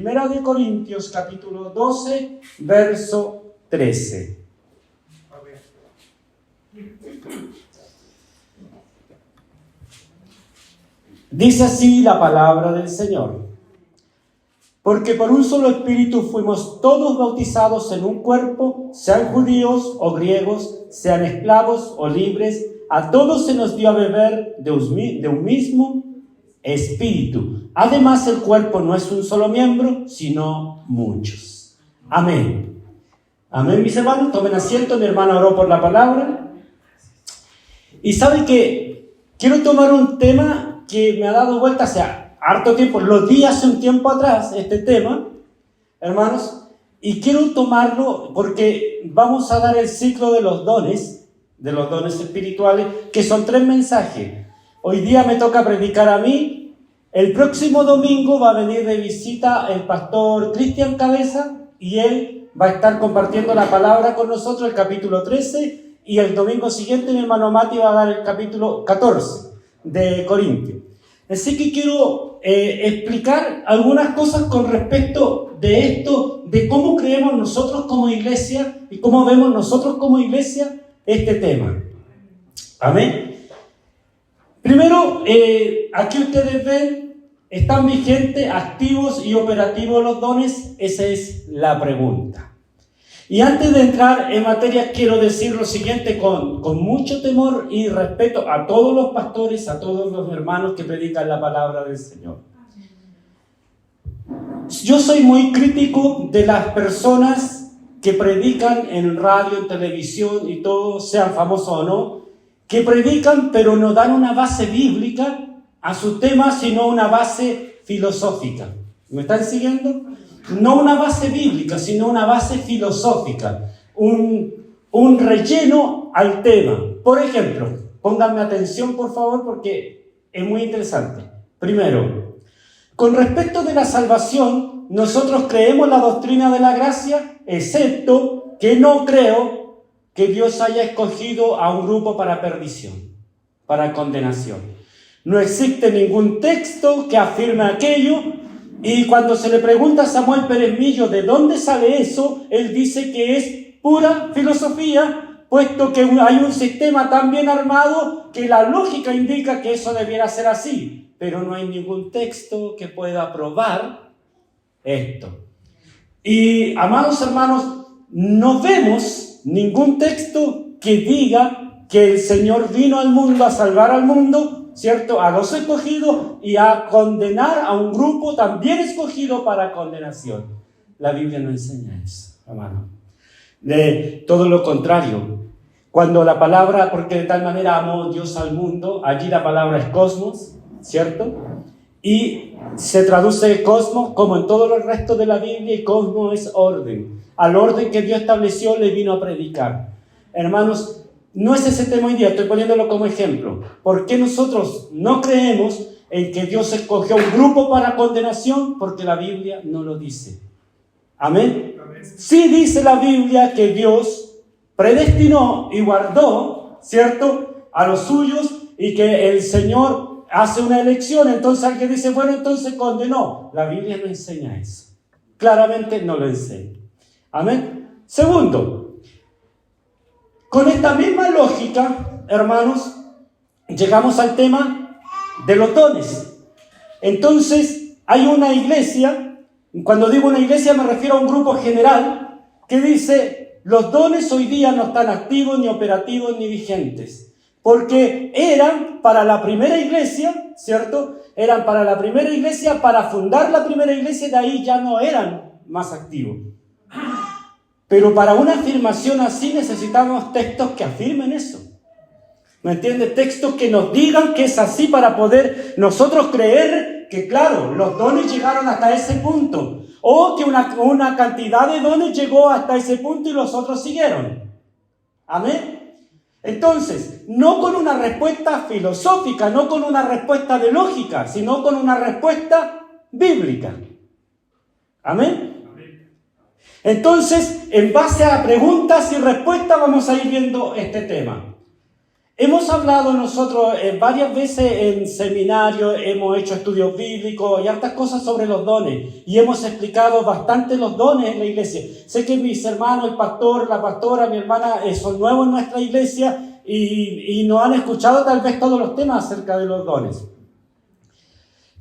Primera de Corintios, capítulo 12, verso 13. Dice así la palabra del Señor. Porque por un solo espíritu fuimos todos bautizados en un cuerpo, sean judíos o griegos, sean esclavos o libres, a todos se nos dio a beber de un mismo espíritu. Además, el cuerpo no es un solo miembro, sino muchos. Amén. Amén, mis hermanos. Tomen asiento, mi hermano oró por la palabra. Y saben que quiero tomar un tema que me ha dado vuelta hace harto tiempo. Lo di hace un tiempo atrás, este tema, hermanos, y quiero tomarlo porque vamos a dar el ciclo de los dones espirituales, que son 3 mensajes. Hoy día me toca predicar a mí. El próximo domingo va a venir de visita el pastor Cristian Cabeza y él va a estar compartiendo la palabra con nosotros, el capítulo 13, y el domingo siguiente mi hermano Mati va a dar el capítulo 14 de Corintios. Así que quiero explicar algunas cosas con respecto de esto, de cómo creemos nosotros como iglesia y cómo vemos nosotros como iglesia este tema. Amén. Primero, aquí ustedes ven, ¿están vigentes, activos y operativos los dones? Esa es la pregunta. Y antes de entrar en materia, quiero decir lo siguiente con mucho temor y respeto a todos los pastores, a todos los hermanos que predican la palabra del Señor. Yo soy muy crítico de las personas que predican en radio, en televisión y todo, sean famosos o no, que predican pero no dan una base bíblica a su tema, sino una base filosófica. ¿Me están siguiendo? No una base bíblica, sino una base filosófica, un relleno al tema. Por ejemplo, pónganme atención por favor porque es muy interesante. Primero, con respecto de la salvación, nosotros creemos la doctrina de la gracia, excepto que no creo que Dios haya escogido a un grupo para perdición, para condenación. No existe ningún texto que afirme aquello. Y cuando se le pregunta a Samuel Pérez Millo de dónde sale eso, él dice que es pura filosofía, puesto que hay un sistema tan bien armado que la lógica indica que eso debiera ser así, pero no hay ningún texto que pueda probar esto. Y, amados hermanos, no vemos ningún texto que diga que el Señor vino al mundo a salvar al mundo, ¿cierto? A los escogidos y a condenar a un grupo también escogido para condenación. La Biblia no enseña eso, hermano. De todo lo contrario. Cuando la palabra, porque de tal manera amó Dios al mundo, allí la palabra es cosmos, ¿cierto? Y se traduce cosmos como en todo el resto de la Biblia, y cosmos es orden. Al orden que Dios estableció le vino a predicar. Hermanos, no es ese tema hoy día, estoy poniéndolo como ejemplo. ¿Por qué nosotros no creemos en que Dios escogió un grupo para condenación? Porque la Biblia no lo dice. ¿Amén? Sí dice la Biblia que Dios predestinó y guardó, ¿cierto?, a los suyos, y que el Señor hace una elección. Entonces alguien dice, bueno, entonces condenó. La Biblia no enseña eso. Claramente no lo enseña. Amén. Segundo, con esta misma lógica, hermanos, llegamos al tema de los dones. Entonces, hay una iglesia, cuando digo una iglesia me refiero a un grupo general, que dice, los dones hoy día no están activos, ni operativos, ni vigentes. Porque eran para la primera iglesia, ¿cierto? Eran para la primera iglesia, para fundar la primera iglesia, de ahí ya no eran más activos. Pero para una afirmación así necesitamos textos que afirmen eso. ¿Me entiendes? Textos que nos digan que es así para poder nosotros creer que, claro, los dones llegaron hasta ese punto. O que una cantidad de dones llegó hasta ese punto y los otros siguieron. Amén. Entonces, no con una respuesta filosófica, no con una respuesta de lógica, sino con una respuesta bíblica. Amén. Entonces, en base a preguntas y respuestas vamos a ir viendo este tema. Hemos hablado nosotros varias veces en seminarios, hemos hecho estudios bíblicos y hartas cosas sobre los dones. Y hemos explicado bastante los dones en la iglesia. Sé que mis hermanos, el pastor, la pastora, mi hermana, son nuevos en nuestra iglesia y no han escuchado tal vez todos los temas acerca de los dones.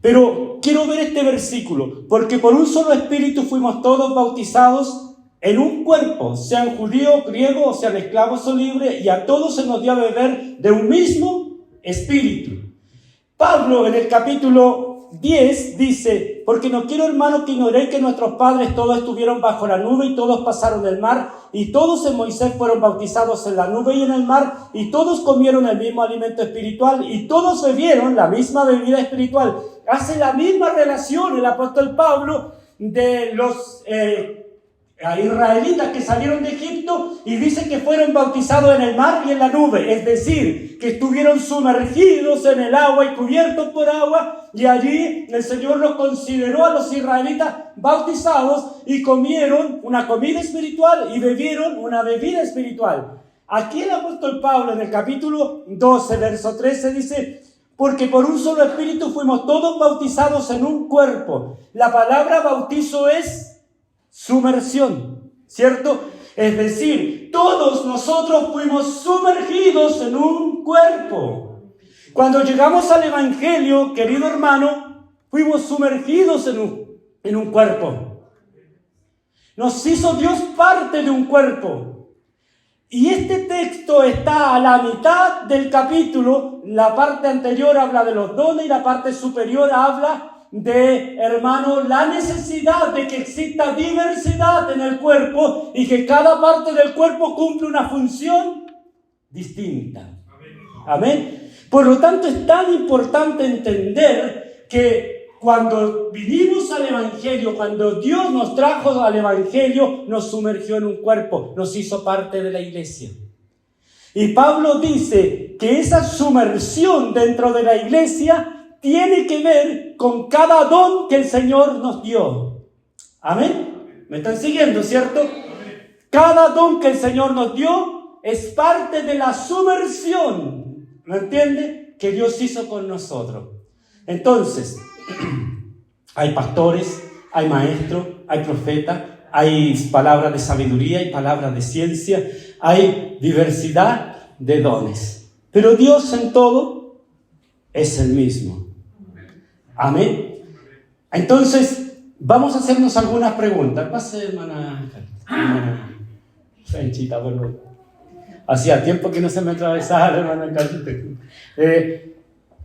Pero quiero ver este versículo, porque por un solo espíritu fuimos todos bautizados en un cuerpo, sean judíos, griegos, sean esclavos o libres, y a todos se nos dio a beber de un mismo espíritu. Pablo en el capítulo 10 dice: porque no quiero, hermanos, que ignoréis que nuestros padres todos estuvieron bajo la nube y todos pasaron el mar, y todos en Moisés fueron bautizados en la nube y en el mar, y todos comieron el mismo alimento espiritual, y todos bebieron la misma bebida espiritual. Hace la misma relación el apóstol Pablo de los israelitas que salieron de Egipto, y dice que fueron bautizados en el mar y en la nube, es decir, que estuvieron sumergidos en el agua y cubiertos por agua, y allí el Señor los consideró a los israelitas bautizados y comieron una comida espiritual y bebieron una bebida espiritual. Aquí el apóstol Pablo en el capítulo 12, verso 13 dice: porque por un solo espíritu fuimos todos bautizados en un cuerpo. La palabra bautizo es sumersión, ¿cierto? Es decir, todos nosotros fuimos sumergidos en un cuerpo. Cuando llegamos al Evangelio, querido hermano, fuimos sumergidos en un cuerpo. Nos hizo Dios parte de un cuerpo. Y este texto está a la mitad del capítulo. La parte anterior habla de los dones y la parte superior habla de, hermano, la necesidad de que exista diversidad en el cuerpo y que cada parte del cuerpo cumple una función distinta. Amén. Por lo tanto, es tan importante entender que cuando vinimos al Evangelio, cuando Dios nos trajo al Evangelio, nos sumergió en un cuerpo, nos hizo parte de la iglesia. Y Pablo dice que esa sumersión dentro de la iglesia tiene que ver con cada don que el Señor nos dio. Amén. ¿Me están siguiendo, cierto? Cada don que el Señor nos dio es parte de la sumersión, ¿me entiende?, que Dios hizo con nosotros. Entonces, hay pastores, hay maestros, hay profetas, hay palabras de sabiduría, hay palabras de ciencia, hay diversidad de dones. Pero Dios en todo es el mismo. Amén. Entonces, vamos a hacernos algunas preguntas. Pase, hermana Frenchita, bueno. Hacía tiempo que no se me atravesaba, hermana Carlita.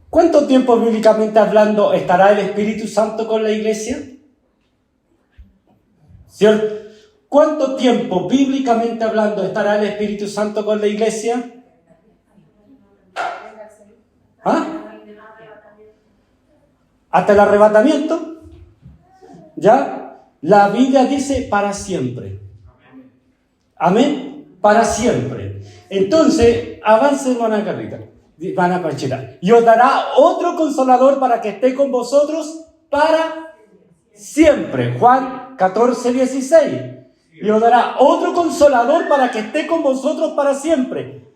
¿Cuánto tiempo bíblicamente hablando estará el Espíritu Santo con la iglesia? ¿Cierto? ¿Cuánto tiempo bíblicamente hablando estará el Espíritu Santo con la iglesia? ¿Ah? ¿Hasta el arrebatamiento? ¿Ya? La Biblia dice para siempre. Amén. Para siempre. Entonces, avance, hermana Carlita, hermana Panchita, y os dará otro consolador para que esté con vosotros para siempre. Juan 14:16. Y os dará otro consolador para que esté con vosotros para siempre.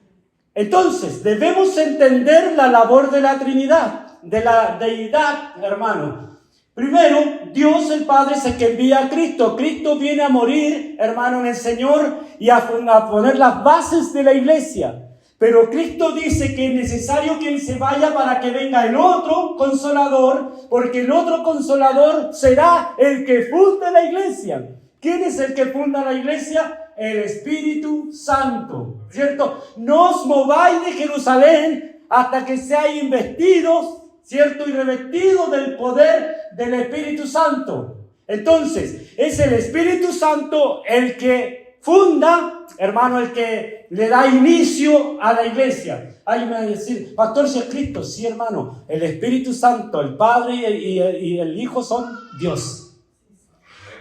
Entonces, debemos entender la labor de la Trinidad, de la deidad, hermano. Primero, Dios el Padre es el que envía a Cristo. Cristo viene a morir, hermano, en el Señor y a poner las bases de la iglesia. Pero Cristo dice que es necesario que Él se vaya para que venga el otro consolador, porque el otro consolador será el que funda la iglesia. ¿Quién es el que funda la iglesia? El Espíritu Santo, ¿cierto? No os mováis de Jerusalén hasta que seáis investidos, ¿cierto? Y revestidos del poder del Espíritu Santo. Entonces, es el Espíritu Santo el que funda, hermano, el que le da inicio a la iglesia. Hay me va a decir, pastor, si es Cristo. Sí, hermano, el Espíritu Santo, el Padre y el Hijo son Dios.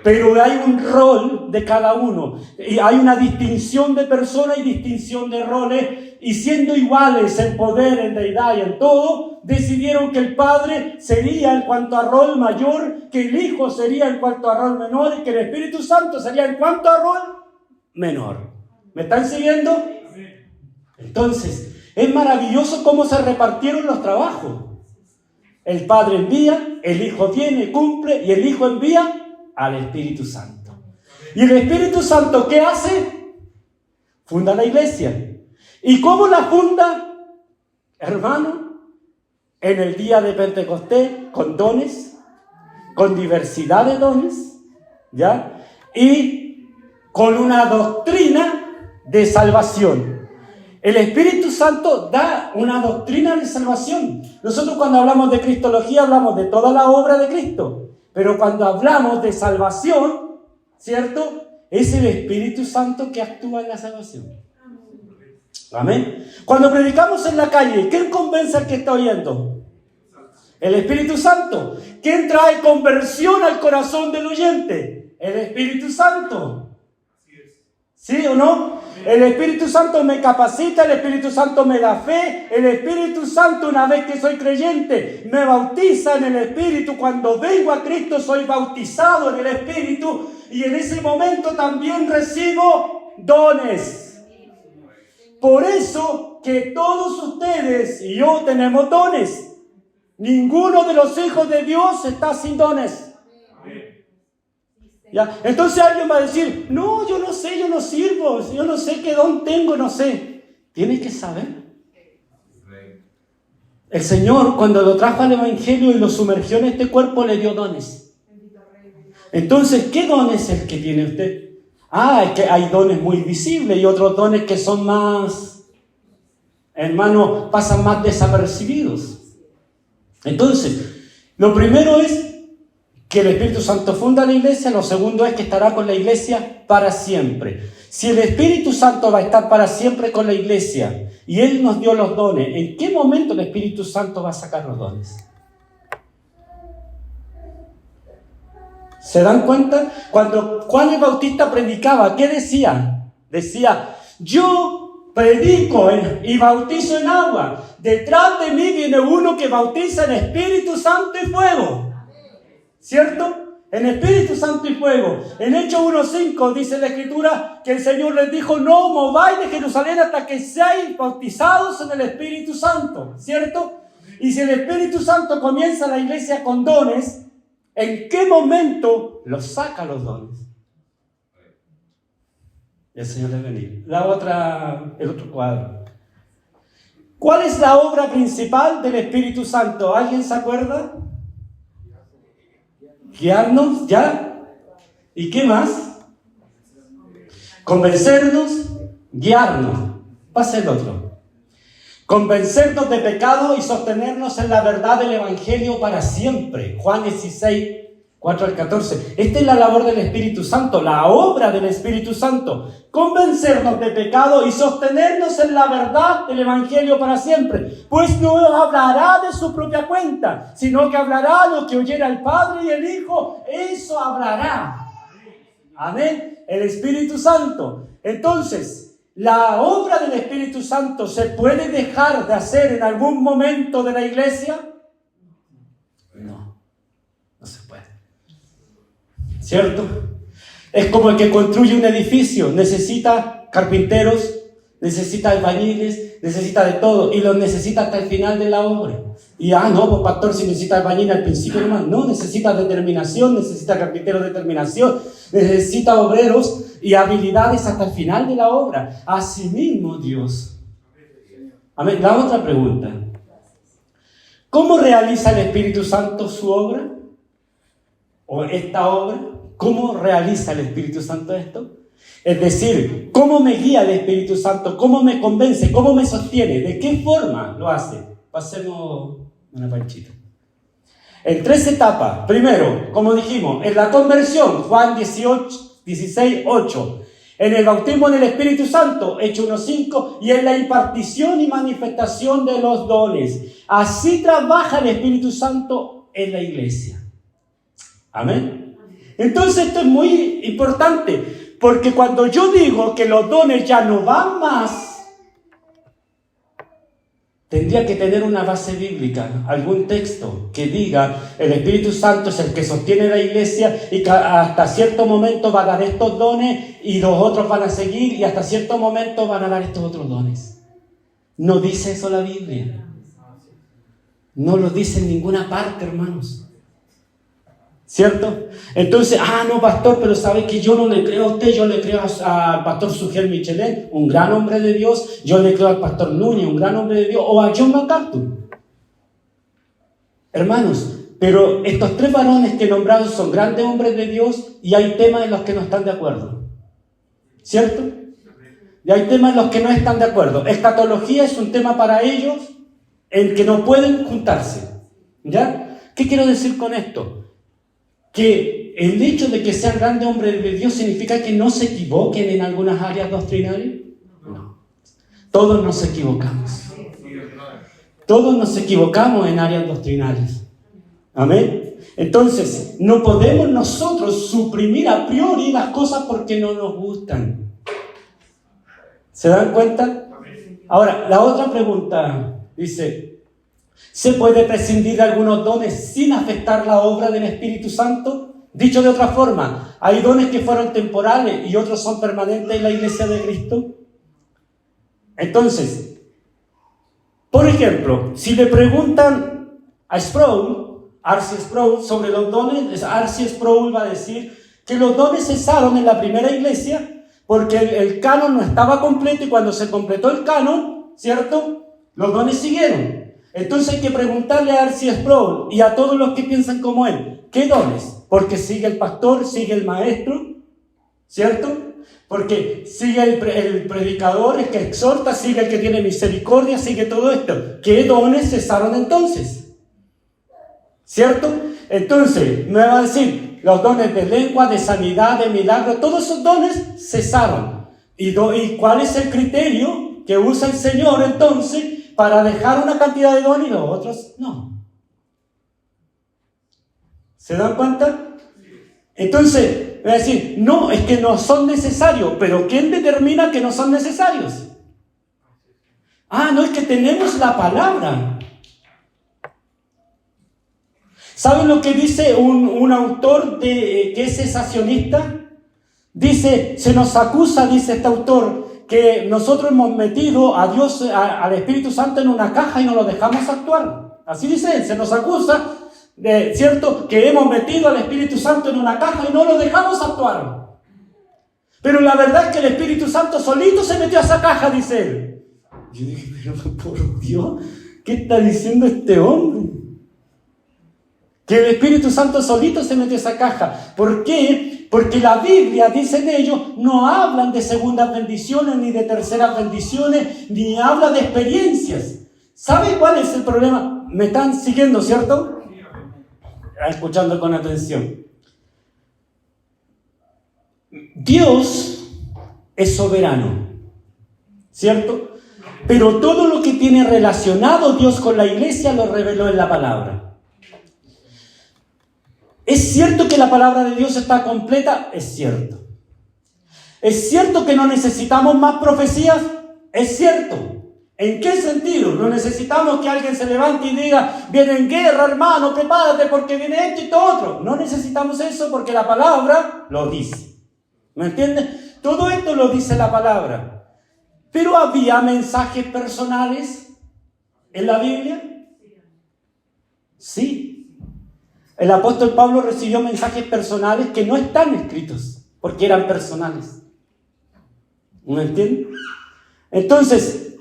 Pero hay un rol de cada uno. Y hay una distinción de personas y distinción de roles. Y siendo iguales en poder, en deidad y en todo, decidieron que el Padre sería en cuanto a rol mayor, que el Hijo sería en cuanto a rol menor y que el Espíritu Santo sería en cuanto a rol menor. ¿Me están siguiendo? Entonces, Es maravilloso cómo se repartieron los trabajos. El Padre envía, el Hijo viene, cumple, y el Hijo envía al Espíritu Santo. ¿Y el Espíritu Santo qué hace? Funda la iglesia. ¿Y cómo la funda, hermano? En el día de Pentecostés, con dones, con diversidad de dones, ¿ya? Y con una doctrina de salvación. El Espíritu Santo da una doctrina de salvación. Nosotros cuando hablamos de cristología hablamos de toda la obra de Cristo. Pero cuando hablamos de salvación, ¿cierto? Es el Espíritu Santo que actúa en la salvación. Amén. Cuando predicamos en la calle, ¿quién convence al que está oyendo? El Espíritu Santo. ¿Quién trae conversión al corazón del oyente? El Espíritu Santo. ¿Sí o no? El Espíritu Santo me capacita, el Espíritu Santo me da fe, el Espíritu Santo, una vez que soy creyente, me bautiza en el Espíritu. Cuando vengo a Cristo soy bautizado en el Espíritu y en ese momento también recibo dones. Por eso que todos ustedes y yo tenemos dones. Ninguno de los hijos de Dios está sin dones. ¿Ya? Entonces alguien va a decir, no, yo no sé, yo no sirvo, yo no sé qué don tengo, no sé. Tienes que saber. El Señor, cuando lo trajo al Evangelio y lo sumergió en este cuerpo, le dio dones. Entonces, ¿qué don es el que tiene usted? Es que hay dones muy visibles y otros dones que son más, hermano, pasan más desapercibidos. Entonces, lo primero es que el Espíritu Santo funda la iglesia. Lo segundo es que estará con la iglesia para siempre. Si el Espíritu Santo va a estar para siempre con la iglesia y Él nos dio los dones, ¿en qué momento el Espíritu Santo va a sacar los dones? ¿Se dan cuenta? Cuando Juan el Bautista predicaba, ¿qué decía? Decía, yo predico y bautizo en agua. Detrás de mí viene uno que bautiza en Espíritu Santo y fuego. ¿Cierto? En Espíritu Santo y fuego. En Hechos 1:5 dice la Escritura que el Señor les dijo, no mováis de Jerusalén hasta que seáis bautizados en el Espíritu Santo. ¿Cierto? Y si el Espíritu Santo comienza la iglesia con dones, ¿en qué momento los saca los dones? El Señor les bendiga. El otro cuadro. ¿Cuál es la obra principal del Espíritu Santo? ¿Alguien se acuerda? Guiarnos, ¿ya? ¿Y qué más? Convencernos, guiarnos. Pasa el otro. Convencernos de pecado y sostenernos en la verdad del Evangelio para siempre. Juan 16, 4 al 14. Esta es la labor del Espíritu Santo, la obra del Espíritu Santo. Convencernos de pecado y sostenernos en la verdad del Evangelio para siempre. Pues no hablará de su propia cuenta, sino que hablará lo que oyera el Padre y el Hijo. Eso hablará. Amén. El Espíritu Santo. Entonces, ¿la obra del Espíritu Santo se puede dejar de hacer en algún momento de la iglesia? No se puede. ¿Cierto? Es como el que construye un edificio. Necesita carpinteros, necesita albañiles, necesita de todo. Y los necesita hasta el final de la obra. Y pues pastor, si necesita albañil al principio nomás. No, necesita determinación, necesita carpinteros de determinación, necesita obreros y habilidades hasta el final de la obra. Asimismo Dios. Amén. La otra pregunta. ¿Cómo realiza el Espíritu Santo su obra? ¿O esta obra? ¿Cómo realiza el Espíritu Santo esto? Es decir, ¿cómo me guía el Espíritu Santo? ¿Cómo me convence? ¿Cómo me sostiene? ¿De qué forma lo hace? Pasemos una panchita. En 3 etapas. Primero, como dijimos, en la conversión, Juan 16, 8. En el bautismo en el Espíritu Santo, Hechos 1:5. Y en la impartición y manifestación de los dones. Así trabaja el Espíritu Santo en la iglesia. Amén. Entonces esto es muy importante, porque cuando yo digo que los dones ya no van más, tendría que tener una base bíblica, algún texto que diga el Espíritu Santo es el que sostiene la iglesia y que hasta cierto momento va a dar estos dones y los otros van a seguir y hasta cierto momento van a dar estos otros dones. No dice eso la Biblia. No lo dice en ninguna parte, hermanos. ¿Cierto? Entonces, no, pastor, pero sabe que yo no le creo a usted, yo le creo al pastor Sugel Michelin, un gran hombre de Dios, yo le creo al pastor Núñez, un gran hombre de Dios, o a John MacArthur. Hermanos, pero estos tres varones que he nombrado son grandes hombres de Dios y hay temas en los que no están de acuerdo. ¿Cierto? Y hay temas en los que no están de acuerdo. Escatología es un tema para ellos en que no pueden juntarse. ¿Ya? ¿Qué quiero decir con esto? Que el hecho de que sean grandes hombres de Dios significa que no se equivoquen en algunas áreas doctrinales. No. Todos nos equivocamos. Todos nos equivocamos en áreas doctrinales. Amén. Entonces, no podemos nosotros suprimir a priori las cosas porque no nos gustan. ¿Se dan cuenta? Ahora, la otra pregunta dice, ¿se puede prescindir de algunos dones sin afectar la obra del Espíritu Santo? Dicho de otra forma, ¿hay dones que fueron temporales y otros son permanentes en la Iglesia de Cristo? Entonces, por ejemplo, si le preguntan a R.C. Sproul, sobre los dones, R.C. Sproul va a decir que los dones cesaron en la primera iglesia porque el canon no estaba completo y cuando se completó el canon, ¿cierto? Los dones siguieron. Entonces hay que preguntarle a R.C. Sproul y a todos los que piensan como él, ¿qué dones? Porque sigue el pastor, sigue el maestro, ¿cierto? Porque sigue el predicador, el que exhorta, sigue el que tiene misericordia, sigue todo esto. ¿Qué dones cesaron entonces? ¿Cierto? Entonces, me va a decir, los dones de lengua, de sanidad, de milagro, todos esos dones cesaron. ¿Y cuál es el criterio que usa el Señor entonces para dejar una cantidad de dones y los otros no? ¿Se dan cuenta? Entonces, voy a decir, no, es que no son necesarios, pero ¿quién determina que no son necesarios? No, es que tenemos la palabra. ¿Saben lo que dice un autor que es cesacionista? Dice, se nos acusa, dice este autor, que nosotros hemos metido a Dios, al Espíritu Santo en una caja y no lo dejamos actuar. Así dice él, se nos acusa, ¿cierto? Que hemos metido al Espíritu Santo en una caja y no lo dejamos actuar. Pero la verdad es que el Espíritu Santo solito se metió a esa caja, dice él. Yo dije, pero por Dios, ¿qué está diciendo este hombre? Que el Espíritu Santo solito se metió a esa caja. ¿Por qué? Porque la Biblia, dicen ellos, no hablan de segundas bendiciones, ni de terceras bendiciones, ni habla de experiencias. ¿Sabe cuál es el problema? Me están siguiendo, ¿cierto? Escuchando con atención. Dios es soberano, ¿cierto? Pero todo lo que tiene relacionado Dios con la iglesia lo reveló en la palabra. ¿Es cierto que la palabra de Dios está completa? Es cierto. ¿Es cierto que no necesitamos más profecías? Es cierto. ¿En qué sentido? No necesitamos que alguien se levante y diga, viene en guerra, hermano, prepárate porque viene esto y todo otro. No necesitamos eso porque la palabra lo dice. ¿Me entiendes? Todo esto lo dice la palabra. Pero ¿había mensajes personales en la Biblia? Sí. El apóstol Pablo recibió mensajes personales que no están escritos, porque eran personales. ¿Me entienden? Entonces,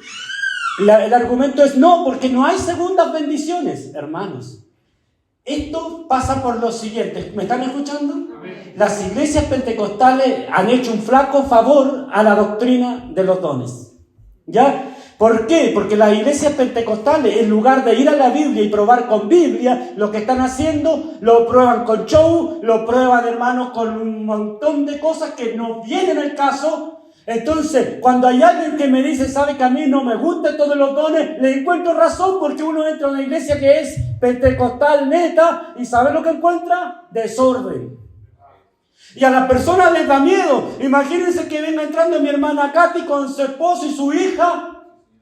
el argumento es no, porque no hay segundas bendiciones, hermanos. Esto pasa por lo siguiente. ¿Me están escuchando? Las iglesias pentecostales han hecho un flaco favor a la doctrina de los dones. ¿Ya? ¿Por qué? Porque las iglesias pentecostales, en lugar de ir a la Biblia y probar con Biblia, lo que están haciendo, lo prueban con show, lo prueban, hermanos, con un montón de cosas que no vienen al caso. Entonces, cuando hay alguien que me dice, sabe que a mí no me gustan todos los dones, le encuentro razón porque uno entra a una iglesia que es pentecostal neta y ¿sabe lo que encuentra? Desorden. Y a las personas les da miedo. Imagínense que venga entrando mi hermana Katy con su esposo y su hija,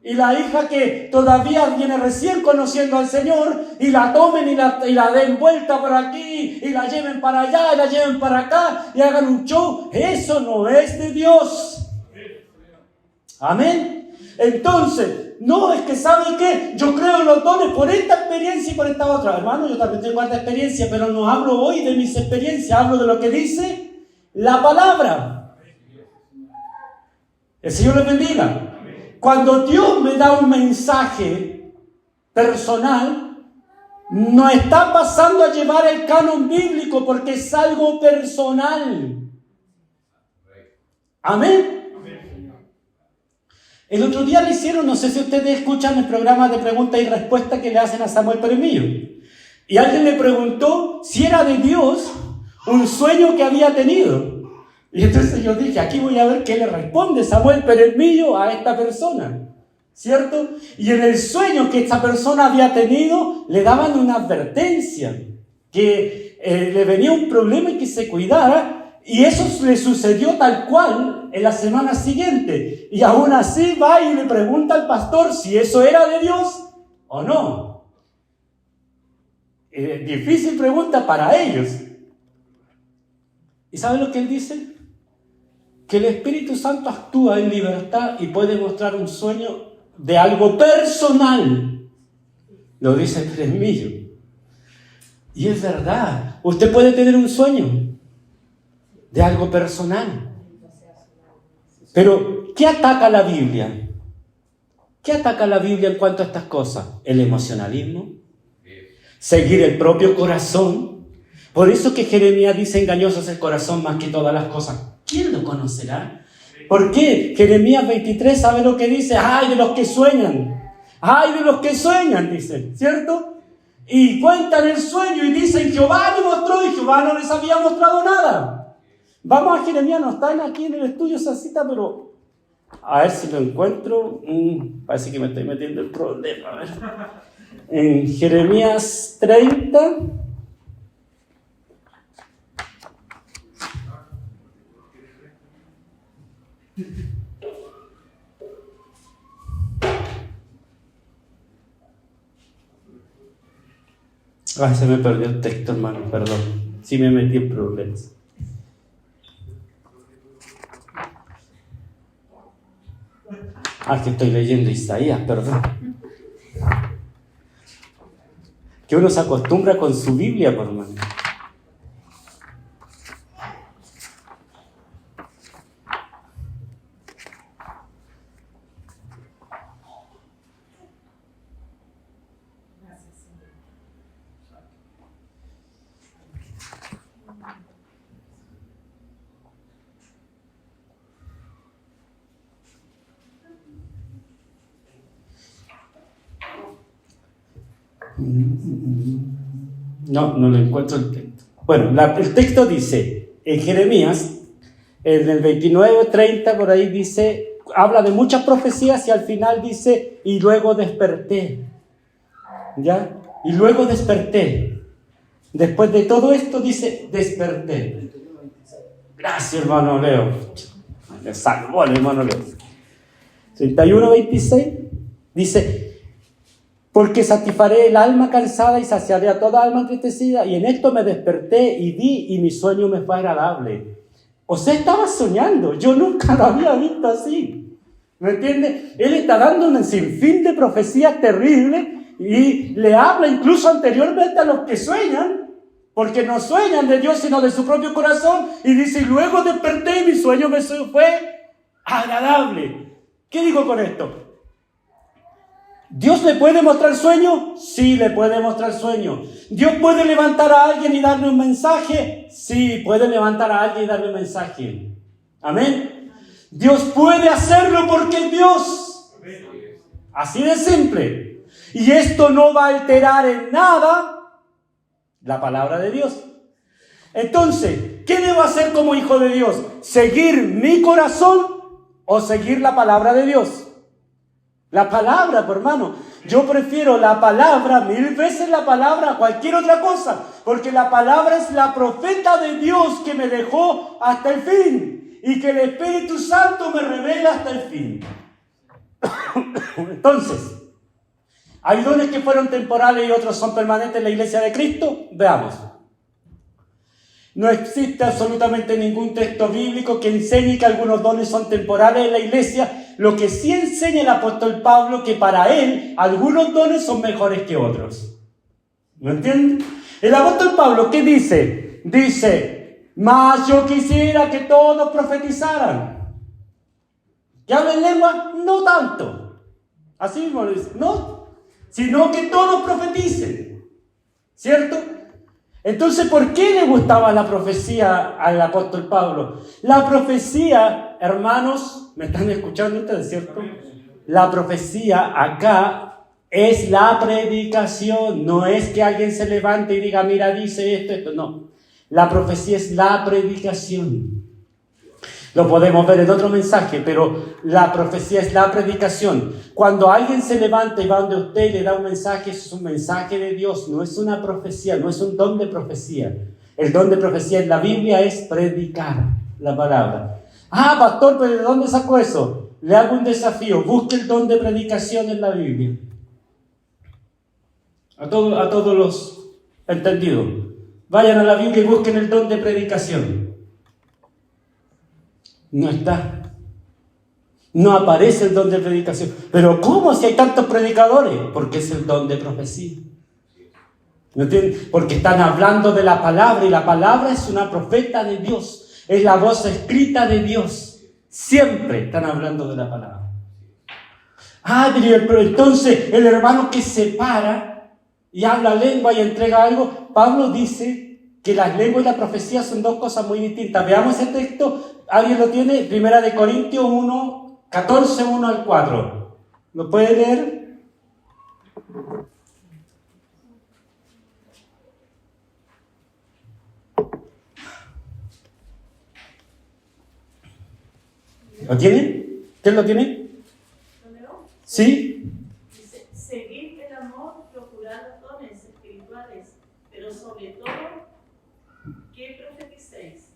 y la hija que todavía viene recién conociendo al Señor, y la tomen y la den vuelta por aquí, y la lleven para allá, y la lleven para acá, y hagan un show. Eso no es de Dios. Amén. Entonces, no, es que ¿sabe qué? Yo creo en los dones por esta experiencia y por esta otra. Hermano, yo también tengo esta experiencia, pero no hablo hoy de mis experiencias, hablo de lo que dice la palabra. El Señor les bendiga. Cuando Dios me da un mensaje personal, no está pasando a llevar el canon bíblico porque es algo personal. Amén. El otro día le hicieron, no sé si ustedes escuchan el programa de preguntas y respuestas que le hacen a Samuel Peremillo. Y alguien le preguntó si era de Dios un sueño que había tenido. Y entonces yo dije, aquí voy a ver qué le responde Samuel Peremillo a esta persona, ¿cierto? Y en el sueño que esta persona había tenido, le daban una advertencia, que le venía un problema y que se cuidara, y eso le sucedió tal cual en la semana siguiente. Y aún así va y le pregunta al pastor si eso era de Dios o no. Difícil pregunta para ellos. ¿Y sabe lo que él dice? Que el Espíritu Santo actúa en libertad y puede mostrar un sueño de algo personal. Lo dice Peremillo. Y es verdad. Usted puede tener un sueño de algo personal. Pero, ¿qué ataca la Biblia? ¿Qué ataca la Biblia en cuanto a estas cosas? El emocionalismo. Seguir el propio corazón. Por eso que Jeremías dice, engañoso es el corazón más que todas las cosas. ¿Quién lo conocerá? ¿Por qué? Jeremías 23, ¿sabe lo que dice? ¡Ay de los que sueñan! ¡Ay de los que sueñan! Dice, ¿cierto? Y cuentan el sueño y dicen, Jehová me mostró, y Jehová no les había mostrado nada. Vamos a Jeremías, no están aquí en el estudio esa cita, pero a ver si lo encuentro. Parece que me estoy metiendo el problema. A ver. En Jeremías 30. Ay, se me perdió el texto, hermano, perdón. Sí me metí en problemas. Que estoy leyendo Isaías, perdón. Que uno se acostumbra con su Biblia, por hermano. No lo encuentro el texto. Bueno, el texto dice, en Jeremías, en el 29, 30, por ahí dice, habla de muchas profecías y al final dice, y luego desperté. ¿Ya? Y luego desperté. Después de todo esto dice, desperté. Gracias, hermano Leo. Me salvó el hermano Leo. 31, 26, dice, porque satisfaré el alma cansada y saciaré a toda alma entristecida, y en esto me desperté y vi, y mi sueño me fue agradable. O sea, estaba soñando. Yo nunca lo había visto así. ¿Me entiende? Él está dando un sinfín de profecías terribles y le habla incluso anteriormente a los que sueñan, porque no sueñan de Dios sino de su propio corazón, y dice, y luego desperté y mi sueño me fue agradable. ¿Qué digo con esto? ¿Dios le puede mostrar sueño? Sí, le puede mostrar sueño. ¿Dios puede levantar a alguien y darle un mensaje? Sí, puede levantar a alguien y darle un mensaje. Amén. Dios puede hacerlo porque es Dios. Así de simple. Y esto no va a alterar en nada la palabra de Dios. Entonces, ¿qué debo hacer como hijo de Dios? ¿Seguir mi corazón o seguir la palabra de Dios? La palabra, por hermano. Yo prefiero la palabra, 1000 veces la palabra, a cualquier otra cosa. Porque la palabra es la profeta de Dios que me dejó hasta el fin. Y que el Espíritu Santo me revela hasta el fin. Entonces, ¿hay dones que fueron temporales y otros son permanentes en la iglesia de Cristo? Veamos. No existe absolutamente ningún texto bíblico que enseñe que algunos dones son temporales en la iglesia lo que sí enseña el apóstol Pablo, que para él algunos dones son mejores que otros. ¿Me entienden? El apóstol Pablo, ¿qué dice? Dice, mas yo quisiera que todos profetizaran. ¿Que hablen lengua? No tanto. Así mismo lo dice, no, sino que todos profeticen. ¿Cierto? Entonces, ¿por qué le gustaba la profecía al apóstol Pablo? La profecía, hermanos, ¿me están escuchando ustedes, cierto? La profecía acá es la predicación, no es que alguien se levante y diga, mira, dice esto, no. La profecía es la predicación. Lo podemos ver en otro mensaje, pero la profecía es la predicación. Cuando alguien se levanta y va donde usted y le da un mensaje, eso es un mensaje de Dios, no es una profecía, no es un don de profecía. El don de profecía en la Biblia es predicar la palabra. Ah, pastor, ¿pero de dónde sacó eso? Le hago un desafío, busque el don de predicación en la Biblia. A todos los entendidos. Vayan a la Biblia y busquen el don de predicación. No está. No aparece el don de predicación. Pero ¿cómo si hay tantos predicadores? Porque es el don de profecía. ¿Me entienden? Porque están hablando de la palabra y la palabra es una profeta de Dios. Es la voz escrita de Dios. Siempre están hablando de la palabra. Pero entonces el hermano que se para y habla lengua y entrega algo, Pablo dice que las lenguas y la profecía son dos cosas muy distintas. Veamos ese texto, ¿alguien lo tiene? 1 Corintios 1, 14, 1 al 4. ¿Lo puede leer? ¿Lo tiene? ¿Quién lo tiene? ¿Lo leo? ¿Sí? Dice, seguid el amor, procurad los dones espirituales, pero sobre todo que profeticéis,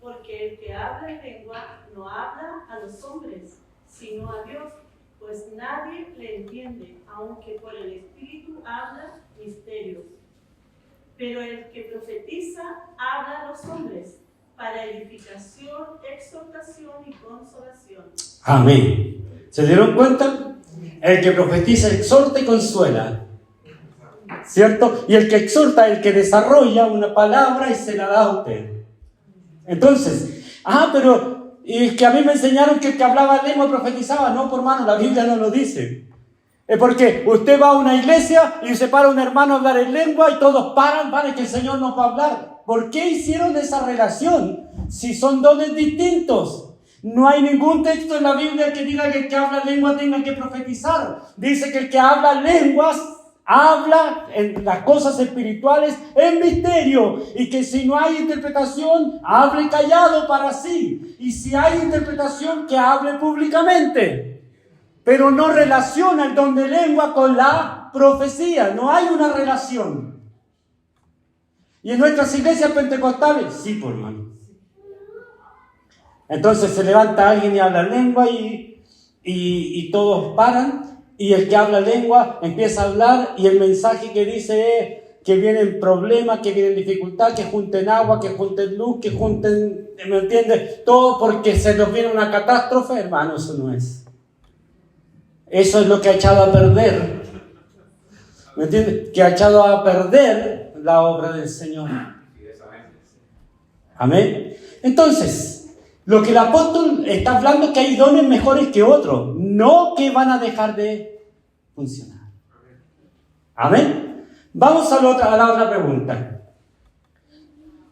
porque el que habla en lengua no habla a los hombres, sino a Dios, pues nadie le entiende, aunque por el Espíritu habla misterios. Pero el que profetiza habla a los hombres, para edificación, exhortación y consolación. Amén. ¿Se dieron cuenta? El que profetiza exhorta y consuela. ¿Cierto? Y el que exhorta, el que desarrolla una palabra y se la da a usted. Entonces, pero y que a mí me enseñaron que el que hablaba lengua profetizaba. No, por hermano, la Biblia no lo dice. Es porque usted va a una iglesia y se para un hermano a hablar en lengua y todos paran, para que el Señor nos va a hablar. ¿Por qué hicieron esa relación si son dones distintos? No hay ningún texto en la Biblia que diga que el que habla lengua tenga que profetizar. Dice que el que habla lenguas habla en las cosas espirituales en misterio, y que si no hay interpretación, hable callado para sí, y si hay interpretación, que hable públicamente. Pero no relaciona el don de lengua con la profecía, no hay una relación. Y en nuestras iglesias pentecostales, sí, por hermano. Entonces se levanta alguien y habla lengua y todos paran, y el que habla lengua empieza a hablar, y el mensaje que dice es que vienen problemas, que vienen dificultades, que junten agua, que junten luz, que junten, ¿me entiendes? Todo porque se nos viene una catástrofe, hermano, eso no es. Eso es lo que ha echado a perder, ¿me entiendes? Que ha echado a perder la obra del Señor. Amén. Entonces, lo que el apóstol está hablando es que hay dones mejores que otros, no que van a dejar de funcionar. Amén. Vamos a la otra pregunta.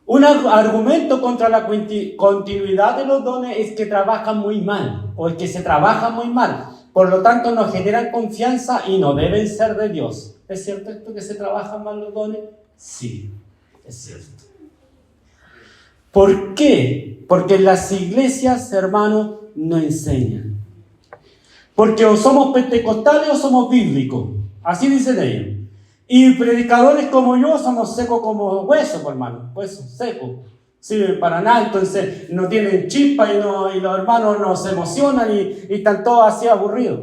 Un argumento contra la continuidad de los dones es que trabajan muy mal, o es que se trabaja muy mal. Por lo tanto, no generan confianza y no deben ser de Dios. ¿Es cierto esto que se trabajan mal los dones? Sí, es cierto. ¿Por qué? Porque las iglesias, hermanos, no enseñan. Porque o somos pentecostales o somos bíblicos. Así dicen ellos. Y predicadores como yo somos secos como huesos, hermano. Huesos secos. Sirven para nada, entonces no tienen chispa y los hermanos no se emocionan y están todos así aburridos.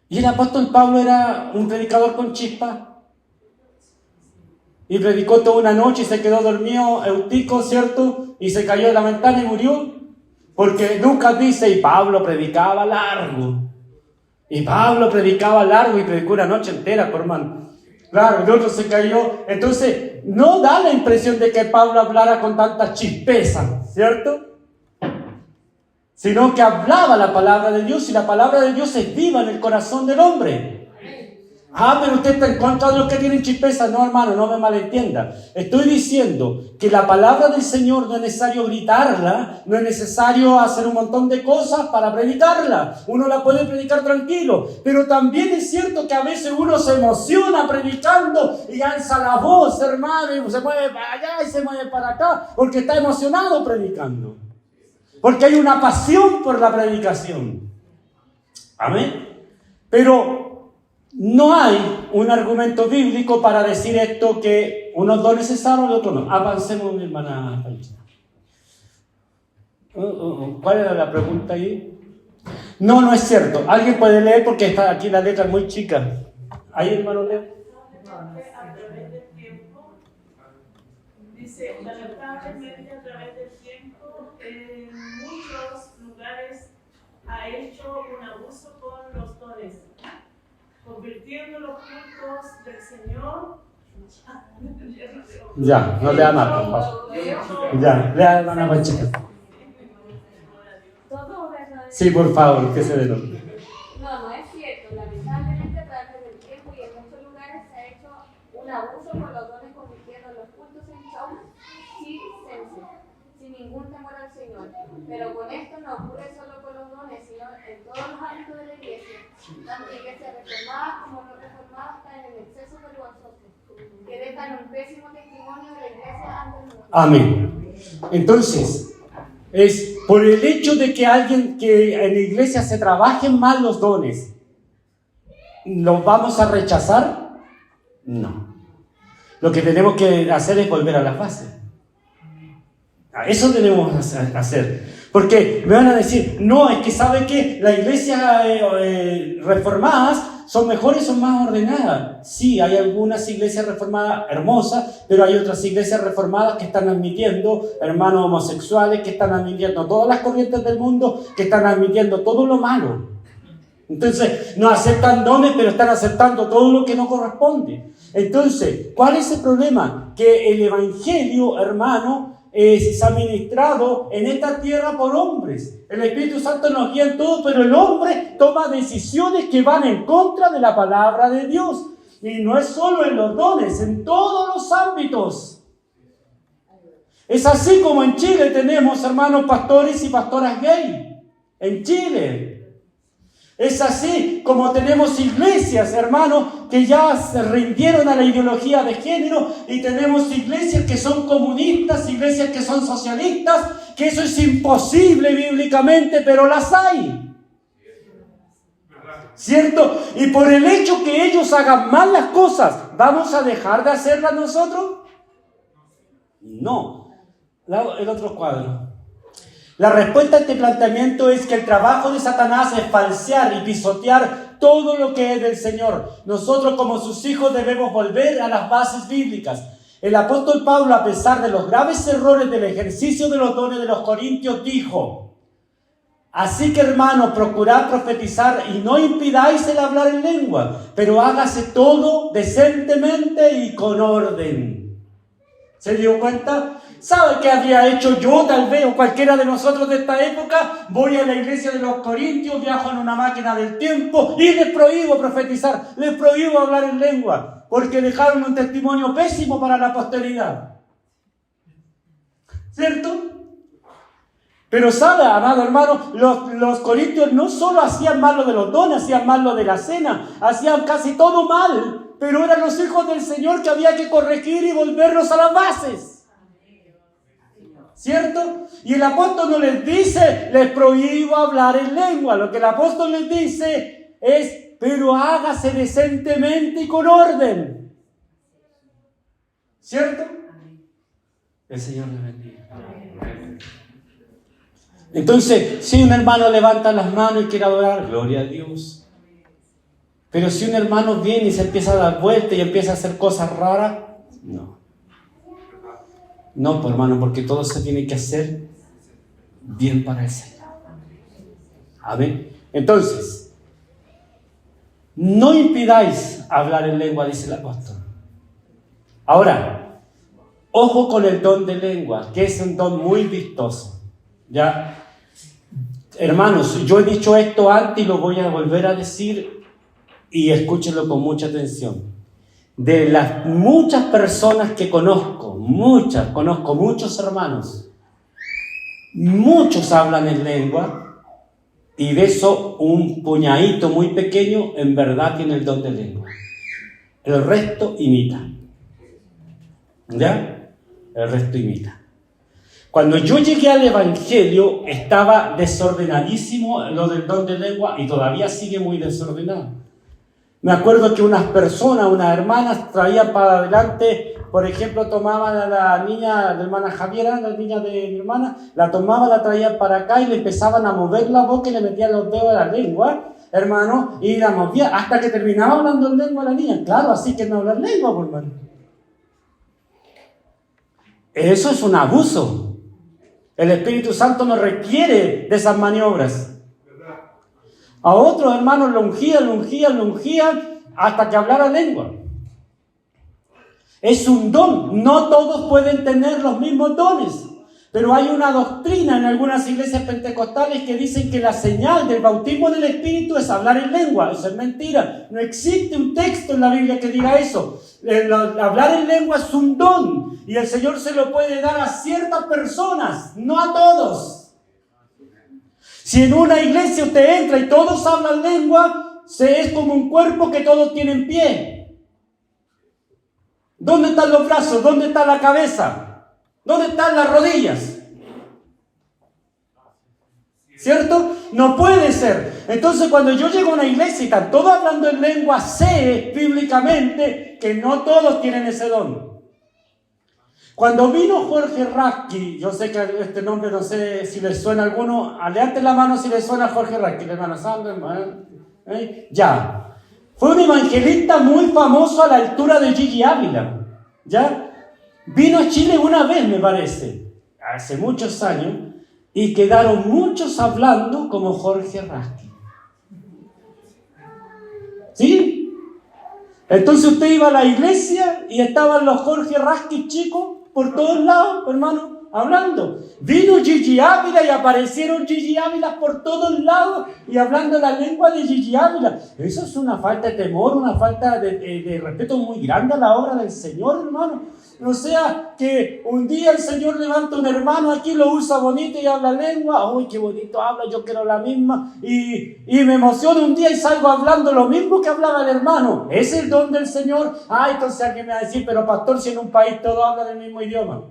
Y el apóstol Pablo era un predicador con chispa. Y predicó toda una noche y se quedó dormido, Eutico, ¿cierto? Y se cayó de la ventana y murió. Porque Lucas dice, y Pablo predicaba largo. Y Pablo predicaba largo y predicó una noche entera, por hermano. Claro, el otro se cayó. Entonces, no da la impresión de que Pablo hablara con tanta chispeza, ¿cierto? Sino que hablaba la palabra de Dios, y la palabra de Dios es viva en el corazón del hombre. Pero usted está en contra de los que tienen chispeza. No, hermano, no me malentienda. Estoy diciendo que la palabra del Señor no es necesario gritarla, no es necesario hacer un montón de cosas para predicarla. Uno la puede predicar tranquilo, pero también es cierto que a veces uno se emociona predicando y alza la voz, hermano, y se mueve para allá y se mueve para acá, porque está emocionado predicando. Porque hay una pasión por la predicación. Amén. Pero no hay un argumento bíblico para decir esto, que unos dones se salvan y otros no. Avancemos, mi hermana Pancha. ¿Cuál era la pregunta ahí? No es cierto. ¿Alguien puede leer? Porque está aquí la letra muy chica. ¿Ahí, hermano, lee? A través del tiempo, dice, lamentablemente a través del tiempo, en muchos lugares ha hecho un abuso con los dones, convirtiendo los cultos del Señor. Ya, no lea más, por favor. Ya, lea, hermana Panchita. Sí, por favor, que se dé nombre. No es cierto. Lamentablemente, a través del tiempo y en muchos lugares se ha hecho un abuso con los dones, convirtiendo los cultos en shows sin ningún temor al Señor. Pero con esto no ocurre solo con los dones, sino en todos los ámbitos de la iglesia. Tanto iglesias reformadas como no reformadas están en el exceso vergonzoso, que dejan un pésimo testimonio de la iglesia ante el mundo. Amén. Entonces, es por el hecho de que en la iglesia se trabajen mal los dones, ¿los vamos a rechazar? No. Lo que tenemos que hacer es volver a la base. Eso tenemos que hacer. Porque me van a decir, no, es que ¿sabe qué? Las iglesias reformadas son mejores, son más ordenadas. Sí, hay algunas iglesias reformadas hermosas, pero hay otras iglesias reformadas que están admitiendo hermanos homosexuales, que están admitiendo todas las corrientes del mundo, que están admitiendo todo lo malo. Entonces, no aceptan dones, pero están aceptando todo lo que no corresponde. Entonces, ¿cuál es el problema? Que el evangelio, hermano, es administrado en esta tierra por hombres. El Espíritu Santo nos guía en todo, pero el hombre toma decisiones que van en contra de la palabra de Dios. Y no es solo en los dones, en todos los ámbitos. Es así como en Chile tenemos hermanos pastores y pastoras gay. En Chile. Es así como tenemos iglesias, hermanos, que ya se rindieron a la ideología de género, y tenemos iglesias que son comunistas, iglesias que son socialistas, que eso es imposible bíblicamente, pero las hay. ¿Cierto? Y por el hecho que ellos hagan mal las cosas, ¿vamos a dejar de hacerlas nosotros? No. El otro cuadro. La respuesta a este planteamiento es que el trabajo de Satanás es falsear y pisotear todo lo que es del Señor. Nosotros, como sus hijos, debemos volver a las bases bíblicas. El apóstol Pablo, a pesar de los graves errores del ejercicio de los dones de los corintios, dijo: así que, hermanos, procurad profetizar y no impidáis el hablar en lengua, pero hágase todo decentemente y con orden. ¿Se dio cuenta? ¿Sabe qué había hecho yo, tal vez, o cualquiera de nosotros de esta época? Voy a la iglesia de los Corintios, viajo en una máquina del tiempo y les prohíbo profetizar, les prohíbo hablar en lengua, porque dejaron un testimonio pésimo para la posteridad. ¿Cierto? Pero sabe, amado hermano, los corintios no solo hacían mal lo de los dones, hacían mal lo de la cena, hacían casi todo mal, pero eran los hijos del Señor que había que corregir y volverlos a las bases. ¿Cierto? Y el apóstol no les dice, les prohíbo hablar en lengua. Lo que el apóstol les dice es, pero hágase decentemente y con orden. ¿Cierto? El Señor les bendiga. Entonces, si un hermano levanta las manos y quiere adorar, gloria a Dios. Pero si un hermano viene y se empieza a dar vueltas y empieza a hacer cosas raras, no. No, pues, hermano, porque todo se tiene que hacer bien para el Señor. Amén. Entonces, no impidáis hablar en lengua, dice el apóstol. Ahora, ojo con el don de lengua, que es un don muy vistoso. ¿Ya? Hermanos, yo he dicho esto antes y lo voy a volver a decir, y escúchenlo con mucha atención. De las muchas personas que conozco muchos hermanos, muchos hablan en lengua, y de eso un puñadito muy pequeño en verdad tiene el don de lengua. El resto imita. ¿Ya? El resto imita. Cuando yo llegué al Evangelio estaba desordenadísimo lo del don de lengua y todavía sigue muy desordenado. Me acuerdo que unas hermanas traían para adelante, por ejemplo, tomaban a la niña, la hermana Javiera, la niña de mi hermana, la tomaban, la traían para acá y le empezaban a mover la boca y le metían los dedos a la lengua, hermano, y la movían hasta que terminaba hablando en lengua la niña. Claro, así que no hablar lengua, por hermano. Eso es un abuso. El Espíritu Santo no requiere de esas maniobras. A otros hermanos lo ungían hasta que hablara lengua. Es un don. No todos pueden tener los mismos dones. Pero hay una doctrina en algunas iglesias pentecostales que dicen que la señal del bautismo del Espíritu es hablar en lengua. Eso es mentira. No existe un texto en la Biblia que diga eso. Hablar en lengua es un don. Y el Señor se lo puede dar a ciertas personas, no a todos. Si en una iglesia usted entra y todos hablan lengua, es como un cuerpo que todos tienen pie. ¿Dónde están los brazos? ¿Dónde está la cabeza? ¿Dónde están las rodillas? ¿Cierto? No puede ser. Entonces cuando yo llego a una iglesia y están todos hablando en lengua, sé bíblicamente que no todos tienen ese don. Cuando vino Jorge Rasky, yo sé que este nombre no sé si le suena a alguno, levante la mano si le suena a Jorge Rasky, hermano Sandro, ya. Fue un evangelista muy famoso a la altura de Gigi Ávila, ¿ya? Vino a Chile una vez, me parece, hace muchos años, y quedaron muchos hablando como Jorge Rasky. ¿Sí? Entonces usted iba a la iglesia y estaban los Jorge Rasky chicos por todos lados, hermano, hablando. Vino Gigi Ávila y aparecieron Gigi Ávila por todos lados y hablando la lengua de Gigi Ávila. Eso es una falta de temor, una falta de respeto muy grande a la obra del Señor, hermano. O sea, que un día el Señor levanta un hermano aquí, lo usa bonito y habla lengua. ¡Uy, qué bonito habla! Yo quiero la misma. Y me emociono un día y salgo hablando lo mismo que hablaba el hermano. ¿Es el don del Señor? Entonces alguien me va a decir, pero pastor, si en un país todos hablan el mismo idioma.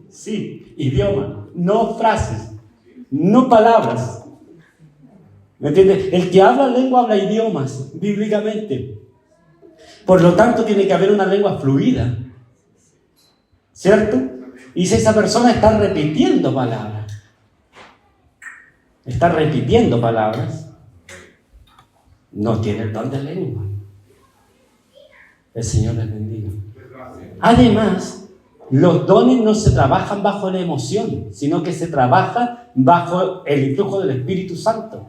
Sí, idioma, no frases, no palabras. ¿Me entiendes? El que habla lengua habla idiomas, bíblicamente. Por lo tanto, tiene que haber una lengua fluida, ¿cierto? Y si esa persona está repitiendo palabras, no tiene el don de lengua. El Señor les bendiga. Además, los dones no se trabajan bajo la emoción, sino que se trabajan bajo el influjo del Espíritu Santo.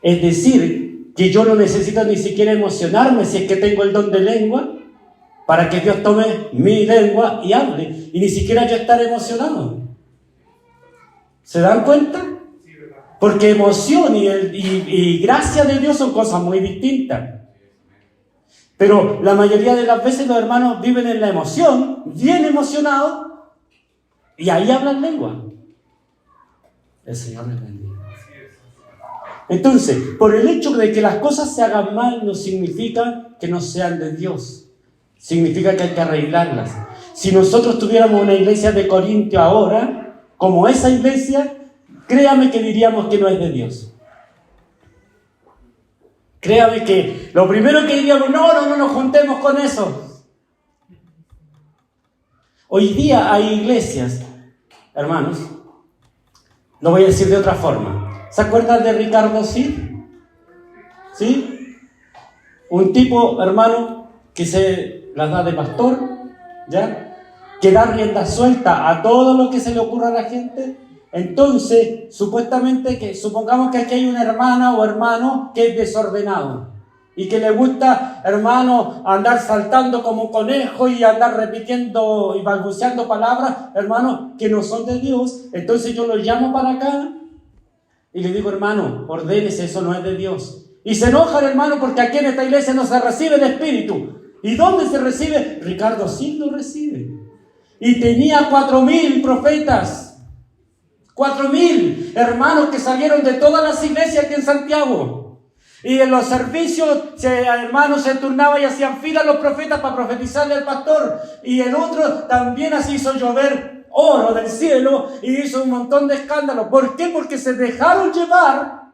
Es decir, que yo no necesito ni siquiera emocionarme si es que tengo el don de lengua para que Dios tome mi lengua y hable. Y ni siquiera yo estar emocionado. ¿Se dan cuenta? Porque emoción y gracia de Dios son cosas muy distintas. Pero la mayoría de las veces los hermanos viven en la emoción, bien emocionados, y ahí hablan lengua. El Señor les bendiga. Entonces, por el hecho de que las cosas se hagan mal no significa que no sean de Dios. Significa que hay que arreglarlas. Si nosotros tuviéramos una iglesia de Corintio ahora, como esa iglesia, créame que diríamos que no es de Dios. Créame que lo primero que diríamos, no nos juntemos con eso. Hoy día hay iglesias, hermanos, lo voy a decir de otra forma. ¿Se acuerdan de Ricardo Cid? ¿Sí? Un tipo, hermano, que se las da de pastor, ¿ya? que da rienda suelta a todo lo que se le ocurra a la gente. Entonces, supongamos que aquí hay una hermana o hermano que es desordenado y que le gusta, hermano, andar saltando como un conejo y andar repitiendo y balbuceando palabras, hermano, que no son de Dios. Entonces yo lo llamo para acá y le digo, hermano, ordénese, eso no es de Dios. Y se enoja el hermano porque aquí en esta iglesia no se recibe el Espíritu. ¿Y dónde se recibe? Ricardo sí lo recibe. Y tenía 4.000 profetas. 4.000 hermanos que salieron de todas las iglesias aquí en Santiago. Y en los servicios, hermanos, se turnaban y hacían fila los profetas para profetizarle al pastor. Y el otro también así hizo llover oro del cielo y hizo un montón de escándalos. ¿Por qué? Porque se dejaron llevar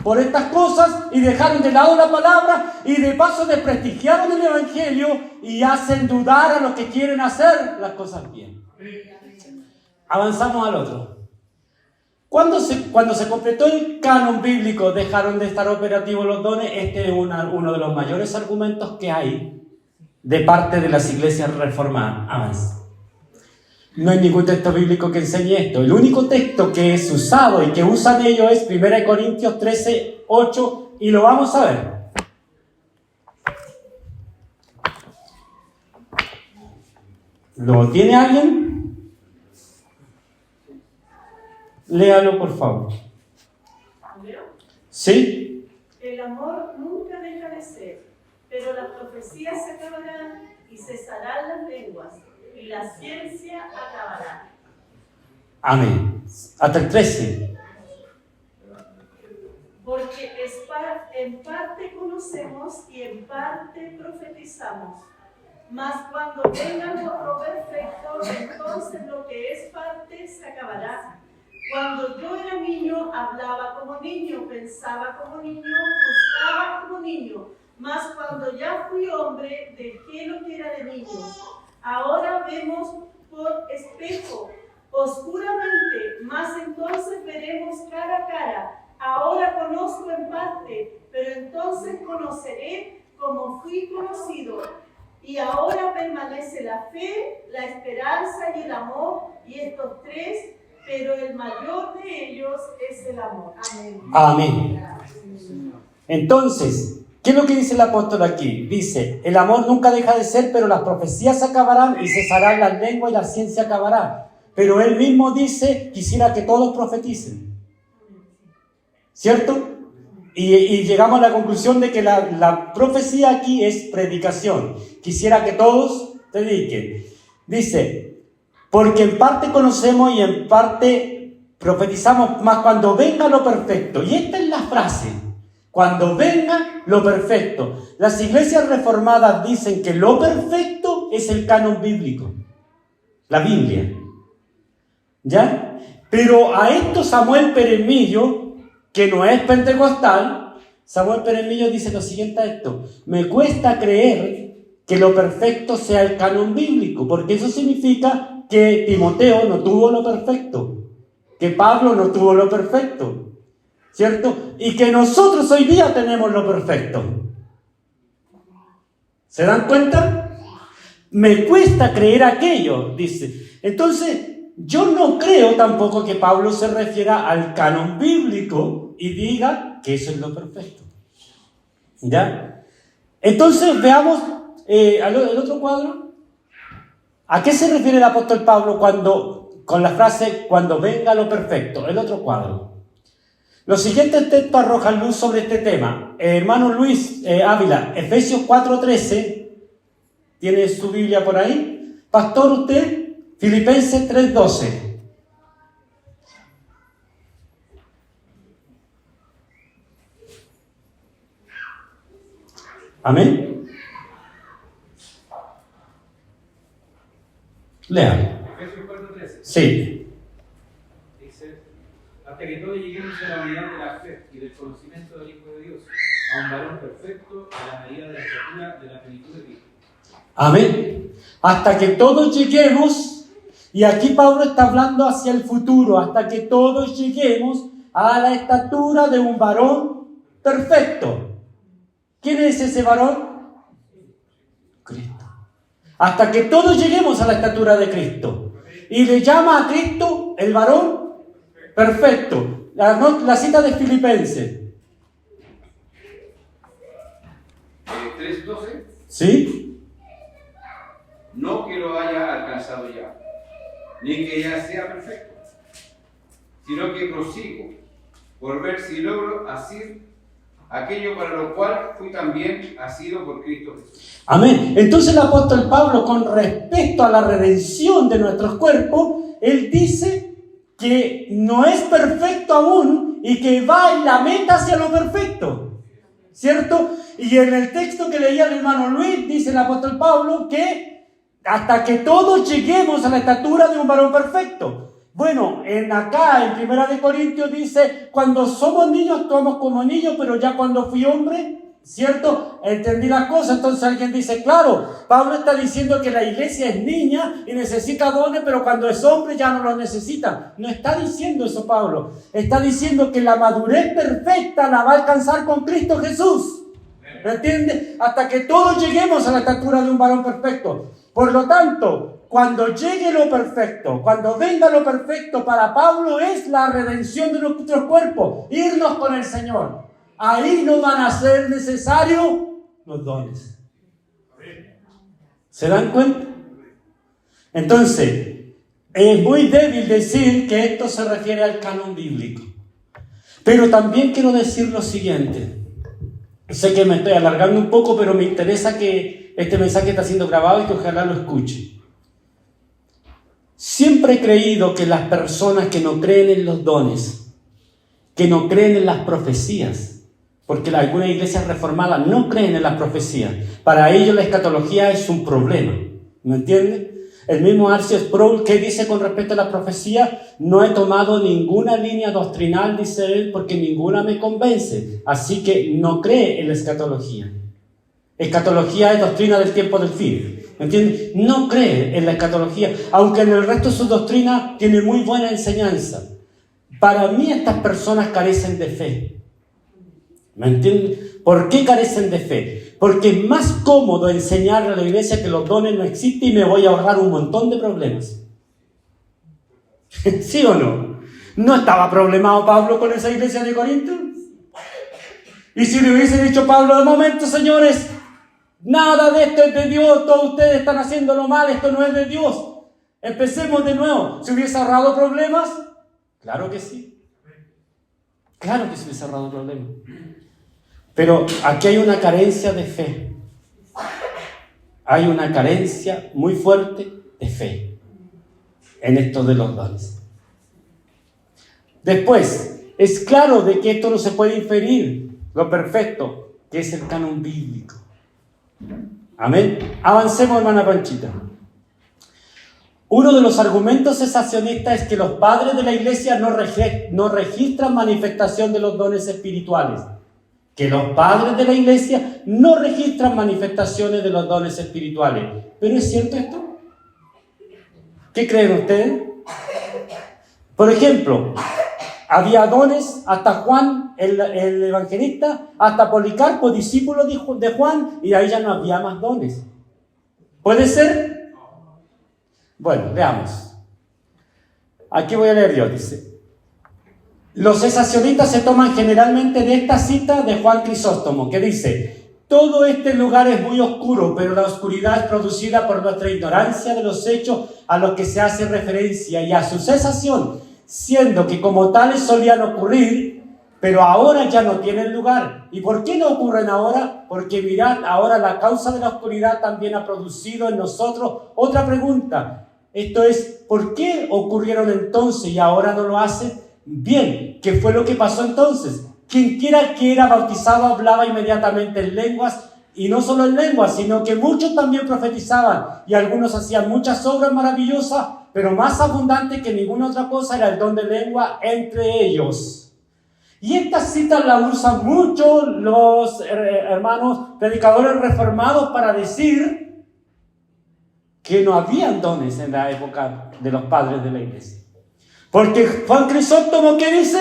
por estas cosas y dejaron de lado la palabra y de paso desprestigiaron el evangelio y hacen dudar a los que quieren hacer las cosas bien. Avanzamos al otro. Cuando se completó el canon bíblico, dejaron de estar operativos los dones. Este es uno de los mayores argumentos que hay de parte de las iglesias reformadas. Avanza. No hay ningún texto bíblico que enseñe esto. El único texto que es usado y que usan ellos es 1 Corintios 13, 8, y lo vamos a ver. ¿Lo tiene alguien? Léalo, por favor. ¿Leo? ¿Sí? El amor nunca deja de ser, pero las profecías se acabarán y cesarán las lenguas, y la ciencia acabará. Amén. Hasta el 13. Porque en parte conocemos y en parte profetizamos. Mas cuando venga lo perfecto, entonces lo que es parte se acabará. Cuando yo era niño, hablaba como niño, pensaba como niño, buscaba como niño. Mas cuando ya fui hombre, dejé lo que era de niños. Ahora vemos por espejo, oscuramente, mas entonces veremos cara a cara. Ahora conozco en parte, pero entonces conoceré como fui conocido. Y ahora permanece la fe, la esperanza y el amor, y estos tres, pero el mayor de ellos es el amor. Amén. Amén. Entonces, ¿qué es lo que dice el apóstol aquí? Dice, el amor nunca deja de ser, pero las profecías acabarán y cesarán las lenguas y la ciencia acabará. Pero él mismo dice, quisiera que todos profeticen. ¿Cierto? Y llegamos a la conclusión de que la profecía aquí es predicación. Quisiera que todos prediquen. Dice, porque en parte conocemos y en parte profetizamos, más cuando venga lo perfecto. Y esta es la frase, cuando venga lo perfecto. Las iglesias reformadas dicen que lo perfecto es el canon bíblico, la Biblia. ¿Ya? Pero a esto Samuel Peremillo, que no es pentecostal, Samuel Peremillo dice lo siguiente a esto: me cuesta creer que lo perfecto sea el canon bíblico, porque eso significa que Timoteo no tuvo lo perfecto, que Pablo no tuvo lo perfecto, ¿cierto? Y que nosotros hoy día tenemos lo perfecto. ¿Se dan cuenta? Me cuesta creer aquello, dice. Entonces, yo no creo tampoco que Pablo se refiera al canon bíblico y diga que eso es lo perfecto. ¿Ya? Entonces, veamos el otro cuadro. ¿A qué se refiere el apóstol Pablo con la frase cuando venga lo perfecto? El otro cuadro. Los siguientes textos arrojan luz sobre este tema. Hermano Luis Ávila, Efesios 4:13. ¿Tiene su Biblia por ahí? Pastor, usted, Filipenses 3:12. Amén. Lean. Efesios 4:13. Sí. Dice, hasta que todos lleguemos a la unidad de la fe y del conocimiento del Hijo de Dios, a un varón perfecto, a la medida de la estatura de la plenitud de Cristo. Amén. Hasta que todos lleguemos, y aquí Pablo está hablando hacia el futuro, hasta que todos lleguemos a la estatura de un varón perfecto. ¿Quién es ese varón? Cristo. hasta que todos lleguemos a la estatura de Cristo. Y le llama a Cristo el varón perfecto. La cita de Filipenses. 3:12. ¿Sí? No que lo haya alcanzado ya, ni que ya sea perfecto, sino que prosigo por ver si logro asir aquello para lo cual fui también asido por Cristo Jesús. Amén. Entonces el apóstol Pablo, con respecto a la redención de nuestros cuerpos, él dice que no es perfecto aún y que va en la meta hacia lo perfecto, ¿cierto? Y en el texto que leía el hermano Luis, dice el apóstol Pablo que hasta que todos lleguemos a la estatura de un varón perfecto. Bueno, acá en 1 Corintios dice, cuando somos niños actuamos como niños, pero ya cuando fui hombre, ¿cierto? Entendí las cosas. Entonces alguien dice, claro, Pablo está diciendo que la iglesia es niña y necesita dones, pero cuando es hombre ya no los necesita. No está diciendo eso Pablo. Está diciendo que la madurez perfecta la va a alcanzar con Cristo Jesús. ¿Me entiende? Hasta que todos lleguemos a la estatura de un varón perfecto. Por lo tanto, cuando llegue lo perfecto, cuando venga lo perfecto, para Pablo es la redención de nuestros cuerpos, irnos con el Señor. Ahí no van a ser necesarios los dones. ¿Se dan cuenta? Entonces, es muy débil decir que esto se refiere al canon bíblico. Pero también quiero decir lo siguiente. Sé que me estoy alargando un poco, pero me interesa que este mensaje está siendo grabado y que ojalá lo escuche. Siempre he creído que las personas que no creen en los dones, que no creen en las profecías, porque algunas iglesias reformadas no creen en las profecías, para ellos la escatología es un problema, ¿me entienden? El mismo R.C. Sproul, que dice con respecto a la profecía, no he tomado ninguna línea doctrinal, dice él, porque ninguna me convence, así que no cree en la escatología. Escatología es doctrina del tiempo del fin, ¿me entiendes? No cree en la escatología, aunque en el resto de su doctrina tiene muy buena enseñanza. Para mí estas personas carecen de fe, ¿me entiendes? ¿Por qué carecen de fe? Porque es más cómodo enseñarle a la iglesia que los dones no existen y me voy a ahorrar un montón de problemas. ¿Sí o no? ¿No estaba problemado Pablo con esa iglesia de Corinto? Y si le hubiese dicho Pablo, de momento, señores, nada de esto es de Dios, todos ustedes están haciéndolo mal, esto no es de Dios, empecemos de nuevo, ¿se hubiese ahorrado problemas? Claro que sí. Claro que se hubiese ahorrado problemas. Pero aquí hay una carencia de fe. Hay una carencia muy fuerte de fe en esto de los dones. Después, es claro de que esto no se puede inferir lo perfecto, que es el canon bíblico. Amén. Avancemos, hermana Panchita. Uno de los argumentos cesacionistas es que los padres de la iglesia no registran manifestación de los dones espirituales. Que los padres de la iglesia no registran manifestaciones de los dones espirituales. ¿Pero es cierto esto? ¿Qué creen ustedes? Por ejemplo, había dones hasta Juan, el evangelista, hasta Policarpo, discípulo de Juan, y ahí ya no había más dones. ¿Puede ser? Bueno, veamos. Aquí voy a leer yo, dice. Los cesacionistas se toman generalmente de esta cita de Juan Crisóstomo, que dice: todo este lugar es muy oscuro, pero la oscuridad es producida por nuestra ignorancia de los hechos a los que se hace referencia y a su cesación, siendo que como tales solían ocurrir, pero ahora ya no tienen lugar. ¿Y por qué no ocurren ahora? Porque mirad, ahora la causa de la oscuridad también ha producido en nosotros otra pregunta. Esto es, ¿por qué ocurrieron entonces y ahora no lo hacen? Bien, ¿qué fue lo que pasó entonces? Quien quiera que era bautizado hablaba inmediatamente en lenguas, y no solo en lenguas, sino que muchos también profetizaban, y algunos hacían muchas obras maravillosas, pero más abundante que ninguna otra cosa era el don de lengua entre ellos. Y estas citas las usan mucho los hermanos predicadores reformados para decir que no habían dones en la época de los padres de la iglesia. Porque Juan Crisóstomo, ¿qué dice?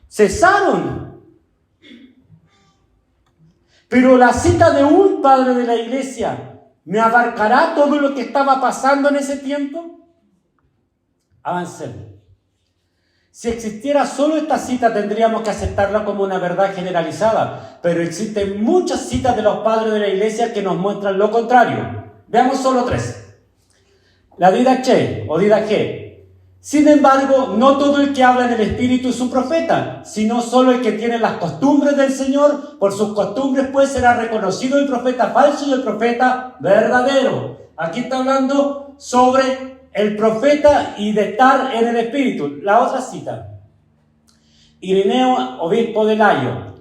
Cesaron. Pero la cita de un padre de la iglesia ¿Me abarcará todo lo que estaba pasando en ese tiempo? Avancemos. Si existiera solo esta cita, tendríamos que aceptarla como una verdad generalizada, pero existen muchas citas de los padres de la iglesia que nos muestran lo contrario. Veamos solo 3. La Didache o Didache. Sin embargo, no todo el que habla en el Espíritu es un profeta, sino solo el que tiene las costumbres del Señor. Por sus costumbres, pues, será reconocido el profeta falso y el profeta verdadero. Aquí está hablando sobre el profeta y de estar en el Espíritu. La otra cita. Ireneo, obispo de Layo.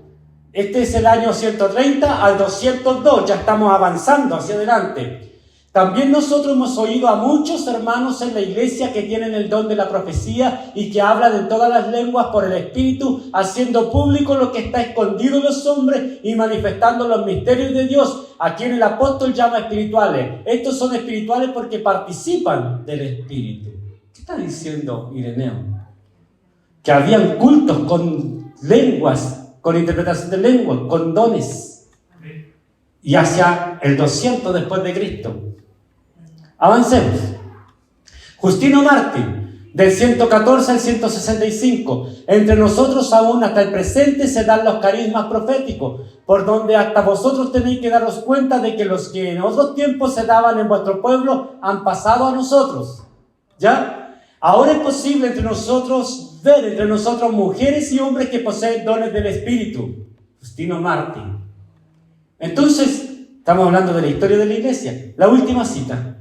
Este es el año 130 al 202. Ya estamos avanzando hacia adelante. También nosotros hemos oído a muchos hermanos en la iglesia que tienen el don de la profecía y que hablan en todas las lenguas por el Espíritu, haciendo público lo que está escondido en los hombres y manifestando los misterios de Dios, a quien el apóstol llama espirituales. Estos son espirituales porque participan del Espíritu. ¿Qué está diciendo Ireneo? Que habían cultos con lenguas, con interpretación de lenguas, con dones. Y hacia el 200 después de Cristo. Avancemos. Justino Mártir, del 114 al 165. Entre nosotros aún hasta el presente se dan los carismas proféticos, por donde hasta vosotros tenéis que daros cuenta de que los que en otros tiempos se daban en vuestro pueblo han pasado a nosotros. ¿Ya? Ahora es posible entre nosotros ver entre nosotros mujeres y hombres que poseen dones del Espíritu. Justino Mártir. Entonces, estamos hablando de la historia de la iglesia. La última cita.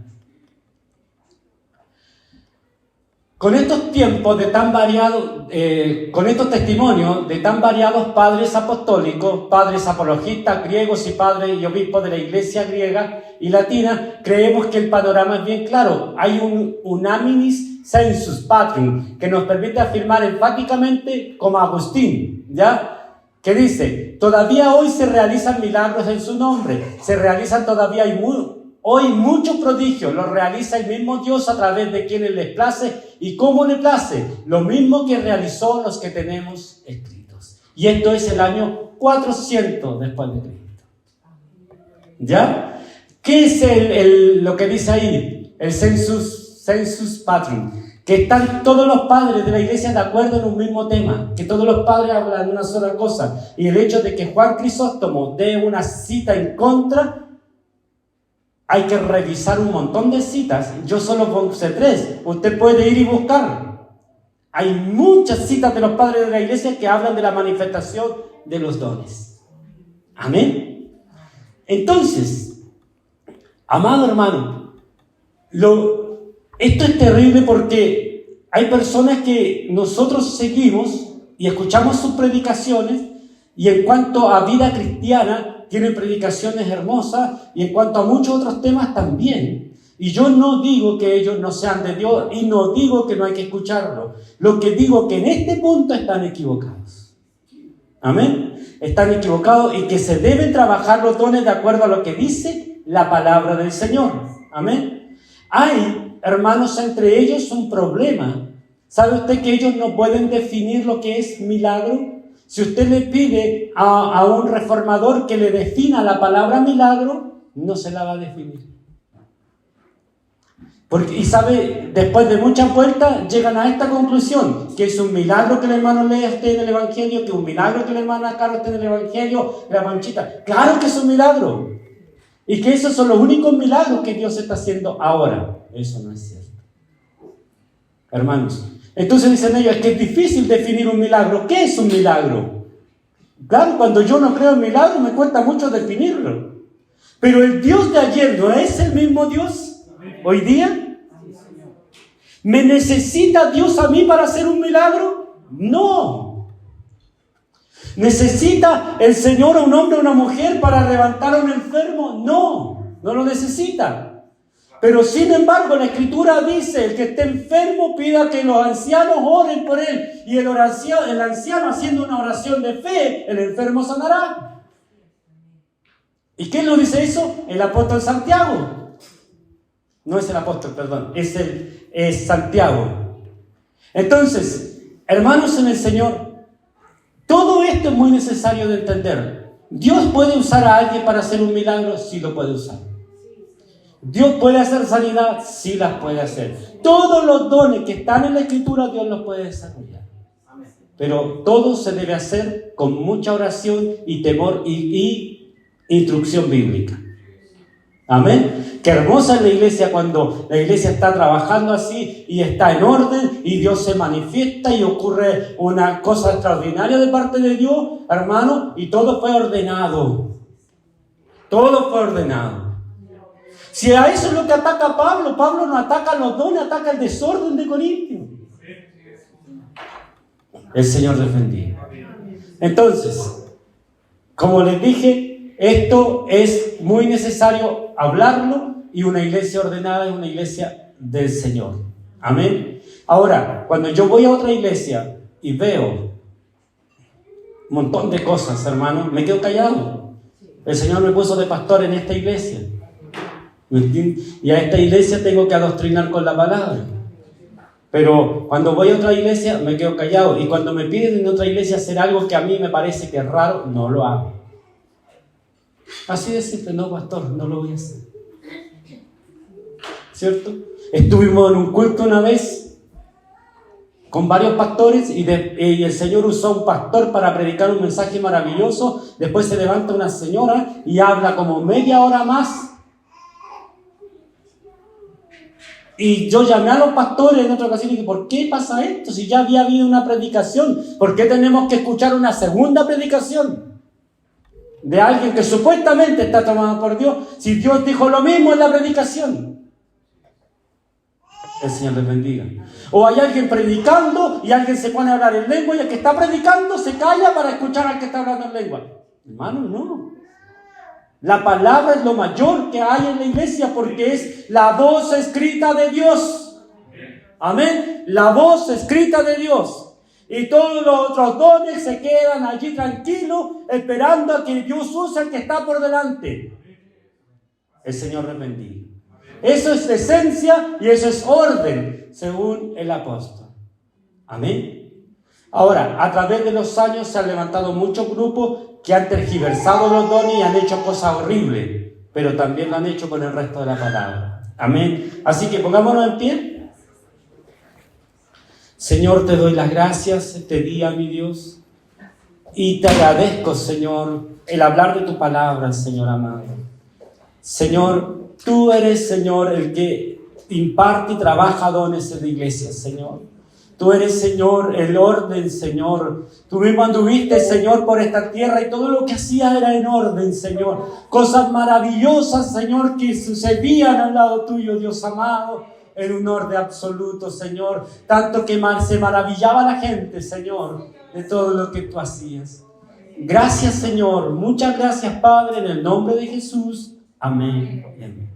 Con estos tiempos de tan variados, con estos testimonios de tan variados padres apostólicos, padres apologistas, griegos y padres y obispos de la iglesia griega y latina, creemos que el panorama es bien claro. Hay un unaminis sensus patrium que nos permite afirmar enfáticamente como Agustín, ¿ya? Que dice, todavía hoy se realizan milagros en su nombre, se realizan todavía hoy muchos prodigios, los realiza el mismo Dios a través de quienes les place y cómo le place, lo mismo que realizó los que tenemos escritos. Y esto es el año 400 después de Cristo. ¿Ya? ¿Qué es lo que dice ahí? El sensus patrium. Que están todos los padres de la iglesia de acuerdo en un mismo tema, que todos los padres hablan de una sola cosa. Y el hecho de que Juan Crisóstomo dé una cita en contra, hay que revisar un montón de citas. Yo solo puse 3. Usted puede ir y buscar. Hay muchas citas de los padres de la iglesia que hablan de la manifestación de los dones. Amén. Entonces, amado hermano, esto es terrible porque hay personas que nosotros seguimos y escuchamos sus predicaciones y en cuanto a vida cristiana tienen predicaciones hermosas y en cuanto a muchos otros temas también. Y yo no digo que ellos no sean de Dios y no digo que no hay que escucharlo. Lo que digo que en este punto están equivocados. Amén. Están equivocados y que se deben trabajar los dones de acuerdo a lo que dice la palabra del Señor. Amén. Hay, hermanos, entre ellos un problema. ¿Sabe usted que ellos no pueden definir lo que es milagro? Si usted le pide a un reformador que le defina la palabra milagro, no se la va a definir. Y sabe, después de muchas vueltas, llegan a esta conclusión, que es un milagro que el hermano Lea esté en el Evangelio, que es un milagro que la hermana Carlos esté en el Evangelio, la Panchita. Claro que es un milagro. Y que esos son los únicos milagros que Dios está haciendo ahora. Eso no es cierto. Hermanos, entonces dicen ellos, es que es difícil definir un milagro. ¿Qué es un milagro? Claro, cuando yo no creo en milagro me cuesta mucho definirlo. Pero el Dios de ayer no es el mismo Dios hoy día. ¿Me necesita Dios a mí para hacer un milagro? No. ¿Necesita el Señor a un hombre o una mujer para levantar a un enfermo? No, no lo necesita. Pero sin embargo la Escritura dice, el que esté enfermo pida que los ancianos oren por él. Y el anciano haciendo una oración de fe, el enfermo sanará. ¿Y quién lo dice eso? El apóstol Santiago. No es el apóstol, perdón, es Santiago. Entonces, hermanos en el Señor, todo esto es muy necesario de entender. ¿Dios puede usar a alguien para hacer un milagro? Sí lo puede usar. ¿Dios puede hacer sanidad? Sí las puede hacer. Todos los dones que están en la Escritura, Dios los puede desarrollar. Pero todo se debe hacer con mucha oración y temor y instrucción bíblica. Amén. Qué hermosa es la iglesia cuando la iglesia está trabajando así y está en orden y Dios se manifiesta y ocurre una cosa extraordinaria de parte de Dios, hermano, y todo fue ordenado. Todo fue ordenado. Si a eso es lo que ataca Pablo, Pablo no ataca los dones, ataca el desorden de Corintios. El Señor defendió. Entonces, como les dije, esto es muy necesario hablarlo, y una iglesia ordenada es una iglesia del Señor. Amén. Ahora, cuando yo voy a otra iglesia y veo un montón de cosas, hermano, me quedo callado. El Señor me puso de pastor en esta iglesia. ¿Me entiendes? Y a esta iglesia tengo que adoctrinar con la palabra. Pero cuando voy a otra iglesia me quedo callado. Y cuando me piden en otra iglesia hacer algo que a mí me parece que es raro, no lo hago. Así de simple, no, pastor, no lo voy a hacer. ¿Cierto? Estuvimos en un culto una vez con varios pastores y el Señor usó un pastor para predicar un mensaje maravilloso. Después se levanta una señora y habla como media hora más. Y yo llamé a los pastores en otra ocasión y dije, ¿por qué pasa esto? Si ya había habido una predicación, ¿por qué tenemos que escuchar una segunda predicación de alguien que supuestamente está tomado por Dios? Si Dios dijo lo mismo en la predicación. El Señor les bendiga. O hay alguien predicando y alguien se pone a hablar en lengua y el que está predicando se calla para escuchar al que está hablando en lengua. Hermano, no. La palabra es lo mayor que hay en la iglesia porque es la voz escrita de Dios. Amén. La voz escrita de Dios. Y todos los otros dones se quedan allí tranquilos esperando a que Dios use el que está por delante. El Señor les bendiga. Eso es esencia y eso es orden, según el apóstol. Amén. Ahora, a través de los años se han levantado muchos grupos que han tergiversado los dones y han hecho cosas horribles, pero también lo han hecho con el resto de la palabra. Amén. Así que pongámonos en pie. Señor, te doy las gracias este día, mi Dios, y te agradezco, Señor, el hablar de tu palabra, Señor amado. Señor, tú eres, Señor, el que imparte y trabaja dones en la iglesia, Señor. Tú eres, Señor, el orden, Señor. Tú mismo anduviste, Señor, por esta tierra y todo lo que hacías era en orden, Señor. Cosas maravillosas, Señor, que sucedían al lado tuyo, Dios amado, en un orden absoluto, Señor. Tanto que se maravillaba la gente, Señor, de todo lo que tú hacías. Gracias, Señor. Muchas gracias, Padre, en el nombre de Jesús. Amén. Amén.